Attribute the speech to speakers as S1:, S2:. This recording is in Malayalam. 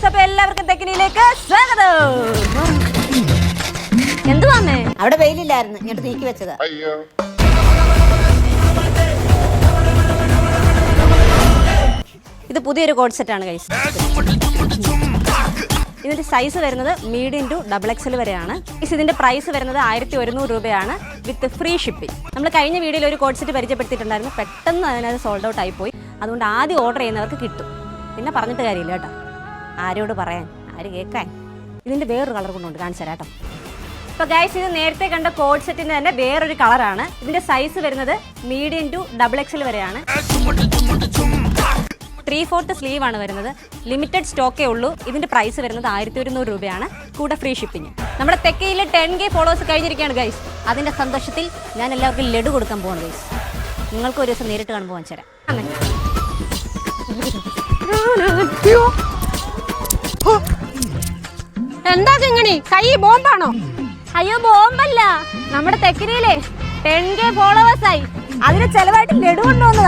S1: ഗൈസ്, അപ്പൊ എല്ലാവർക്കും തെക്കിനിയിലേക്ക് സ്വാഗതം. എന്തുവാന്നേ?
S2: അവിടെ വെയിലില്ലായിരുന്നു, ഇങ്ങോട്ട് നീക്കി വെച്ചതാ.
S1: ഇത് പുതിയൊരു കോഡ് സെറ്റ് ആണ് ഗൈസ്. ഇതിന്റെ സൈസ് വരുന്നത് മീഡിയം ടു XXL വരെയാണ്. ഇതിന്റെ പ്രൈസ് വരുന്നത് 1100 രൂപയാണ് വിത്ത് ഫ്രീ ഷിപ്പിംഗ്. നമ്മൾ കഴിഞ്ഞ വീഡിയോയിൽ ഒരു കോഡ് സെറ്റ് പരിചയപ്പെടുത്തിയിട്ടുണ്ടായിരുന്നു. പെട്ടെന്ന് അതിനകത്ത് സോൾഡ് ഔട്ട് ആയിപ്പോയി. അതുകൊണ്ട് ആദ്യം ഓർഡർ ചെയ്യുന്നവർക്ക് കിട്ടും. പിന്നെ പറഞ്ഞിട്ട് കാര്യമില്ല കേട്ടോ, ആരോട് പറയാൻ, ആര് കേൾക്കാൻ. ഇതിന്റെ വേറൊരു കളർ കൊണ്ടുണ്ട്, കാണിച്ചു തരാം കേട്ടോ. അപ്പോൾ ഗൈസ്, ഇത് നേരത്തെ കണ്ട കോഡ് സെറ്റിന്റെ തന്നെ വേറൊരു കളറാണ്. ഇതിന്റെ സൈസ് വരുന്നത് മീഡിയം ടു XXL വരെയാണ്. 3/4 സ്ലീവ് ആണ് വരുന്നത്. ലിമിറ്റഡ് സ്റ്റോക്കേ ഉള്ളൂ. ഇതിന്റെ പ്രൈസ് വരുന്നത് 1100 രൂപയാണ്, കൂടെ ഫ്രീ ഷിപ്പിംഗ്. നമ്മുടെ തെക്കയിൽ 10K ഫോളോവേഴ്സ് കഴിഞ്ഞിരിക്കുകയാണ് ഗൈസ്. അതിന്റെ സന്തോഷത്തിൽ ഞാൻ എല്ലാവർക്കും ലഡു കൊടുക്കാൻ പോവാണ് ഗൈസ്. നിങ്ങൾക്ക് ഒരു ദിവസം നേരിട്ട് കാണുമ്പോൾ വാങ്ങിച്ചു തരാം.
S3: എന്താ ഇങ്ങനെ കൈ ബോംബാണോ?
S1: അയ്യോ, ബോംബല്ല. നമ്മുടെ തെക്കിനിയിലെ 10K ഫോളോവേഴ്സ് ആയി. അതിന് ചെലവായിട്ട് ലഡു കൊണ്ടുവന്നു